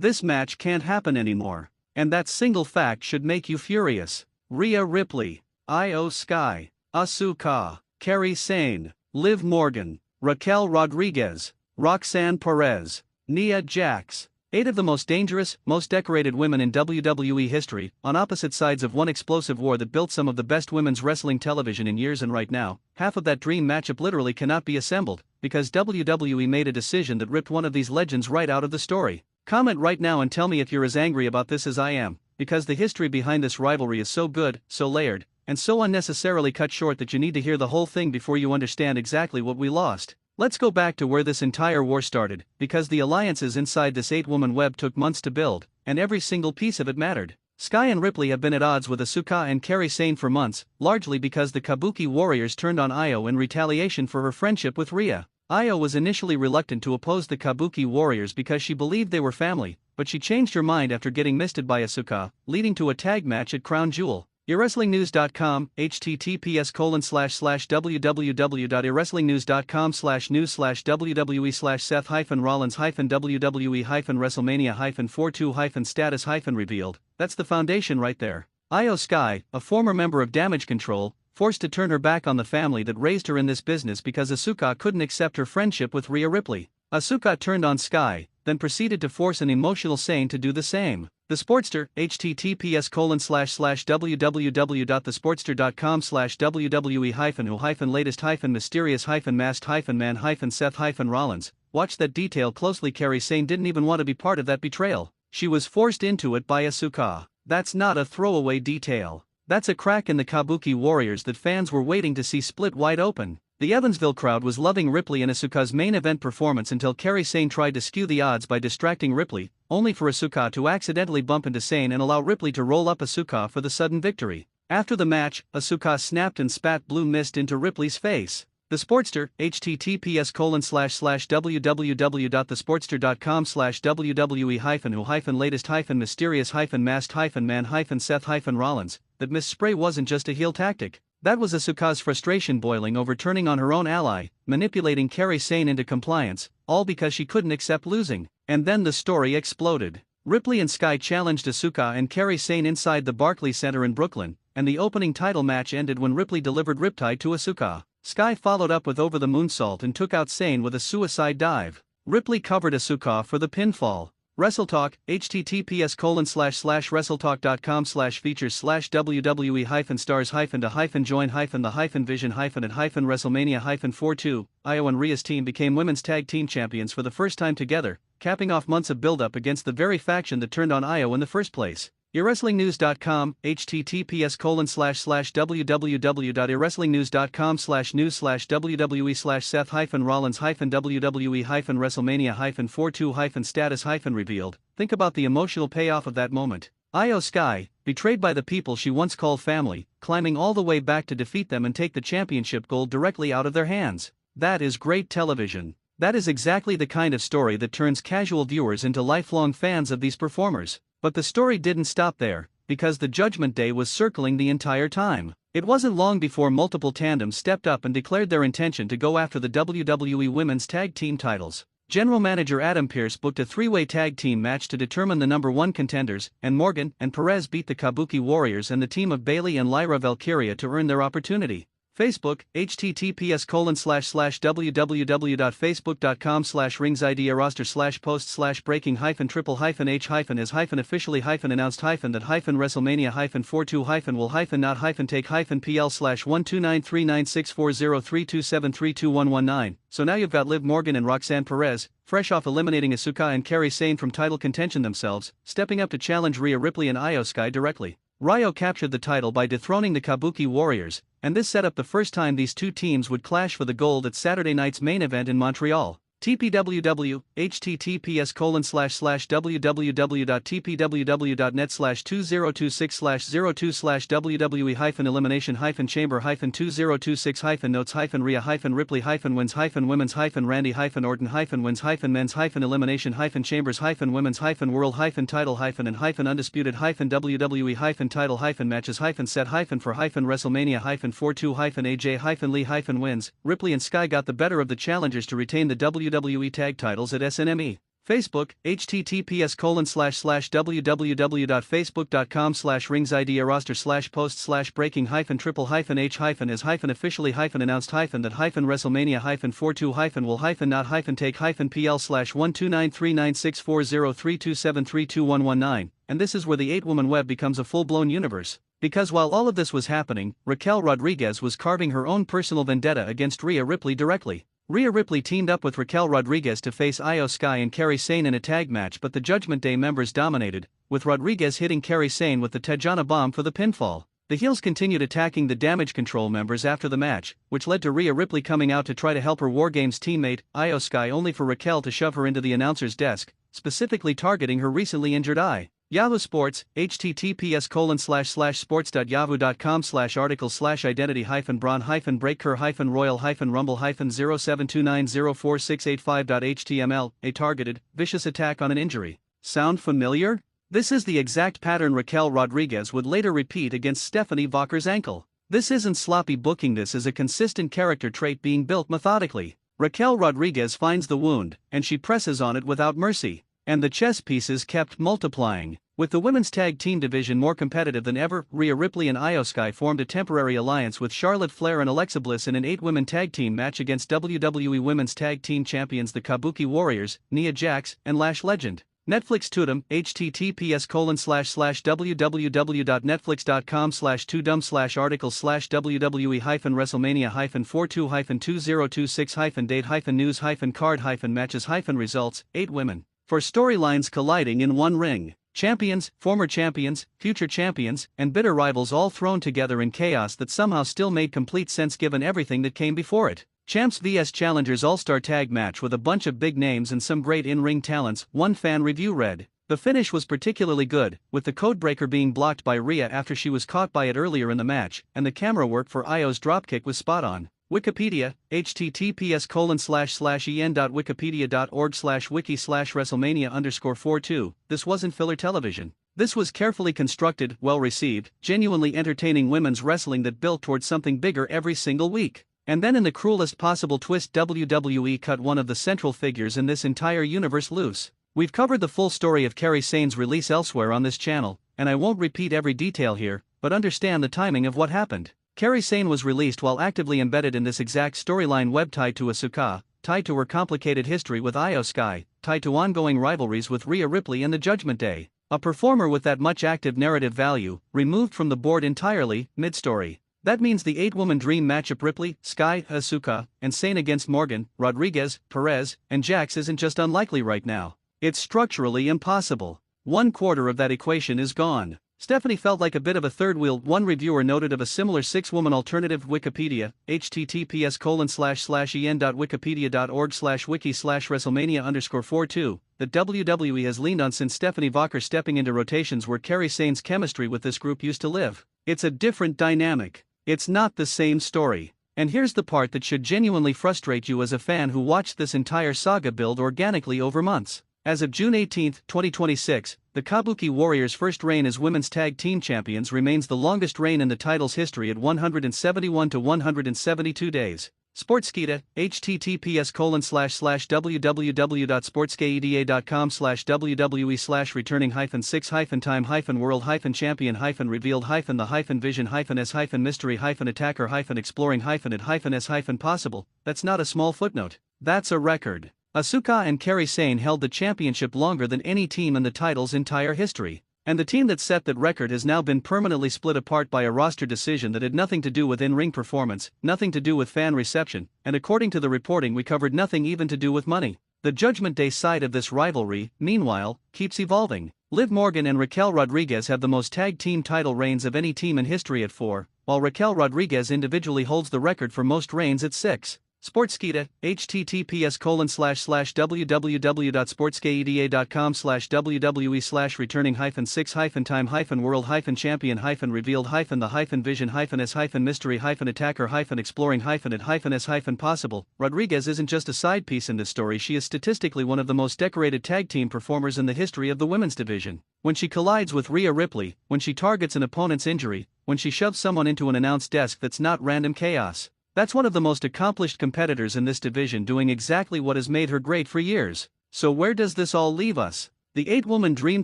This match can't happen anymore. And that single fact should make you furious. Rhea Ripley, Io Sky, Asuka, Kairi Sane, Liv Morgan, Raquel Rodriguez, Roxanne Perez, Nia Jax. 8 of the most dangerous, most decorated women in WWE history, on opposite sides of one explosive war that built some of the best women's wrestling television in years, and right now, half of that dream matchup literally cannot be assembled, because WWE made a decision that ripped one of these legends right out of the story. Comment right now and tell me if you're as angry about this as I am, because the history behind this rivalry is so good, so layered, and so unnecessarily cut short that you need to hear the whole thing before you understand exactly what we lost. Let's go back to where this entire war started, because the alliances inside this 8-woman web took months to build, and every single piece of it mattered. Sky and Ripley have been at odds with Asuka and Kairi Sane for months, largely because the Kabuki warriors turned on Io in retaliation for her friendship with Rhea. Io was initially reluctant to oppose the Kabuki warriors because she believed they were family, but she changed her mind after getting misted by Asuka, leading to a tag match at Crown Jewel. IRWrestlingNews.com, https://www.wrestlingnewscom/news/wwe-WWE-WrestleMania-42-status- revealed. That's the foundation right there. Io Sky, a former member of Damage Control, forced to turn her back on the family that raised her in this business because Asuka couldn't accept her friendship with Rhea Ripley. Asuka turned on Sky, then proceeded to force an emotional Sane to do the same. The Sportster, https://www.thesportster.com/wwe-who-latest-mysterious-masked-man-Seth-Rollins. Watch that detail closely. Kairi Sane didn't even want to be part of that betrayal. She was forced into it by Asuka. That's not a throwaway detail. That's a crack in the Kabuki warriors that fans were waiting to see split wide open. The Evansville crowd was loving Ripley and Asuka's main event performance until Kairi Sane tried to skew the odds by distracting Ripley, only for Asuka to accidentally bump into Sane and allow Ripley to roll up Asuka for the sudden victory. After the match, Asuka snapped and spat blue mist into Ripley's face. The Sportster, https://www.thesportster.com/wwe-who-latest-mysterious-masked-man-Seth-Rollins. That mist spray wasn't just a heel tactic. That was Asuka's frustration boiling over, turning on her own ally, manipulating Kairi Sane into compliance, all because she couldn't accept losing. And then the story exploded. Ripley and Sky challenged Asuka and Kairi Sane inside the Barclays Center in Brooklyn, and the opening title match ended when Ripley delivered Riptide to Asuka. Sky followed up with Over the Moonsault and took out Sane with a suicide dive. Ripley covered Asuka for the pinfall. WrestleTalk, https://wrestletalk.com/features/wwe-stars-the-join-the-vision-at-WrestleMania-42. Io and Rhea's team became women's tag team champions for the first time together, capping off months of build-up against the very faction that turned on Io in the first place. IRWrestlingNews.com, https://www.wrestlingnewscom/news/wwe-wrestlemania-42-status- revealed. Think about the emotional payoff of that moment. Io Sky, betrayed by the people she once called family, climbing all the way back to defeat them and take the championship gold directly out of their hands. That is great television. That is exactly the kind of story that turns casual viewers into lifelong fans of these performers. But the story didn't stop there, because the Judgment Day was circling the entire time. It wasn't long before multiple tandems stepped up and declared their intention to go after the WWE Women's Tag Team titles. General Manager Adam Pearce booked a 3-way tag team match to determine the number 1 contenders, and Morgan and Perez beat the Kabuki Warriors and the team of Bayley and Lyra Valkyria to earn their opportunity. Facebook, https://www.facebook.com/ringside_post/breaking-triple-h-is-officially-announced-that-will-not-take-pl/1293964032732119. So now you've got Liv Morgan and Roxanne Perez, fresh off eliminating Asuka and Kairi Sane from title contention themselves, stepping up to challenge Rhea Ripley and Io Sky directly. Ryo captured the title by dethroning the Kabuki Warriors, and this set up the first time these two teams would clash for the gold at Saturday night's main event in Montreal. TPWW, https://www.tpww.net/2026/02/wwe-hyphen elimination-chamber-wins-hyphen women's-hyphen randy-orton-women's-hyphen men-women's-hyphen title-wins. Ripley and Sky got the better of the challengers to retain the WWE Tag Titles at SNME. Facebook, https://www.facebook.com/ring-ID-roster/posted/breaking-triple-h-is-will-not-take-pl/12939640327322119, and this is where the 8-woman web becomes a full-blown universe. Because while all of this was happening, Raquel Rodriguez was carving her own personal vendetta against Rhea Ripley directly. Rhea Ripley teamed up with Raquel Rodriguez to face Io Sky and Kairi Sane in a tag match, but the Judgment Day members dominated, with Rodriguez hitting Kairi Sane with the Tejana Bomb for the pinfall. The heels continued attacking the Damage Control members after the match, which led to Rhea Ripley coming out to try to help her War Games teammate, Io Sky, only for Raquel to shove her into the announcer's desk, specifically targeting her recently injured eye. Yahoo Sports, https://sports.yahoo.com/article/identity-braun-royal-rumble-0729046885.html, a targeted, vicious attack on an injury. Sound familiar? This is the exact pattern Raquel Rodriguez would later repeat against Stephanie Vacher's ankle. This isn't sloppy booking, this is a consistent character trait being built methodically. Raquel Rodriguez finds the wound, and she presses on it without mercy. And the chess pieces kept multiplying. With the women's tag team division more competitive than ever, Rhea Ripley and Io Sky formed a temporary alliance with Charlotte Flair and Alexa Bliss in an 8-women tag team match against WWE Women's Tag Team Champions the Kabuki Warriors, Nia Jax, and Lash Legend. Netflix Tudum, https://www.netflix.com/tudum/article/wwe-wrestlemania-42-6-news-card-matches-results, 8 women. For storylines colliding in one ring. Champions, former champions, future champions, and bitter rivals all thrown together in chaos that somehow still made complete sense given everything that came before it. Champs vs Challengers All-Star Tag Match with a bunch of big names and some great in-ring talents, one fan review read. The finish was particularly good, with the codebreaker being blocked by Rhea after she was caught by it earlier in the match, and the camera work for Io's dropkick was spot on. Wikipedia, https://en.wikipedia.org/wiki/WrestleMania_42. This wasn't filler television. This was carefully constructed, well-received, genuinely entertaining women's wrestling that built towards something bigger every single week. And then in the cruelest possible twist, WWE cut one of the central figures in this entire universe loose. We've covered the full story of Kairi Sane's release elsewhere on this channel, and I won't repeat every detail here, but understand the timing of what happened. Kairi Sane was released while actively embedded in this exact storyline web tied to Asuka, tied to her complicated history with Io Sky, tied to ongoing rivalries with Rhea Ripley and the Judgment Day. A performer with that much active narrative value, removed from the board entirely, mid-story. That means the 8-woman dream matchup Ripley, Sky, Asuka, and Sane against Morgan, Rodriguez, Perez, and Jax isn't just unlikely right now. It's structurally impossible. 1/4 of that equation is gone. Stephanie felt like a bit of a third wheel. One reviewer noted of a similar 6-woman alternative. Wikipedia, https://en.wikipedia.org/wiki/WrestleMania_42, that WWE has leaned on since Stephanie Vacher stepping into rotations where Kairi Sane's chemistry with this group used to live. It's a different dynamic. It's not the same story. And here's the part that should genuinely frustrate you as a fan who watched this entire saga build organically over months. As of June 18, 2026, the Kabuki Warriors' first reign as women's tag team champions remains the longest reign in the title's history at 171 to 172 days. Sportskeeda, https://www.sportskeeda.com/returning-6-time-hyphen-mystery-mystery-mystery-exploring-it-as-possible. That's not a small footnote. That's a record. Asuka and Kairi Sane held the championship longer than any team in the title's entire history. And the team that set that record has now been permanently split apart by a roster decision that had nothing to do with in-ring performance, nothing to do with fan reception, and according to the reporting we covered, nothing even to do with money. The Judgment Day side of this rivalry, meanwhile, keeps evolving. Liv Morgan and Raquel Rodriguez have the most tag team title reigns of any team in history at 4, while Raquel Rodriguez individually holds the record for most reigns at 6. Sportskeeda, https://www.sportskeeda.com/wwe/returning-6-time-hyphen-mystery-hyphen-as-hyphen-mystery-hyphen-attacker-as-hyphen-possible. Rodriguez isn't just a side piece in this story, she is statistically one of the most decorated tag team performers in the history of the women's division. When she collides with Rhea Ripley, when she targets an opponent's injury, when she shoves someone into an announce desk, that's not random chaos. That's one of the most accomplished competitors in this division doing exactly what has made her great for years. So where does this all leave us? The 8-woman dream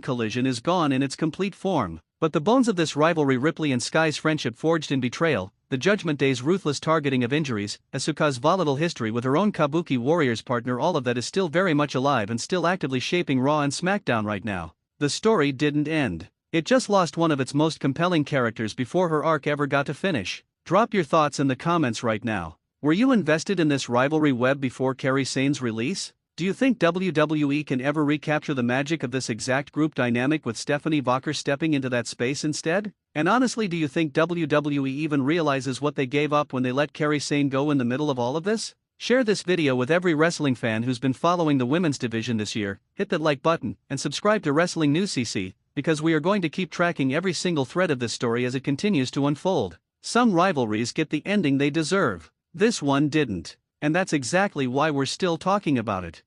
collision is gone in its complete form, but the bones of this rivalry, Ripley and Sky's friendship forged in betrayal, the Judgment Day's ruthless targeting of injuries, Asuka's volatile history with her own Kabuki Warriors partner, all of that is still very much alive and still actively shaping Raw and SmackDown right now. The story didn't end. It just lost one of its most compelling characters before her arc ever got to finish. Drop your thoughts in the comments right now. Were you invested in this rivalry web before Kairi Sane's release? Do you think WWE can ever recapture the magic of this exact group dynamic with Stephanie Vacher stepping into that space instead? And honestly, do you think WWE even realizes what they gave up when they let Kairi Sane go in the middle of all of this? Share this video with every wrestling fan who's been following the women's division this year, hit that like button, and subscribe to Wrestling News CC, because we are going to keep tracking every single thread of this story as it continues to unfold. Some rivalries get the ending they deserve. This one didn't. And that's exactly why we're still talking about it.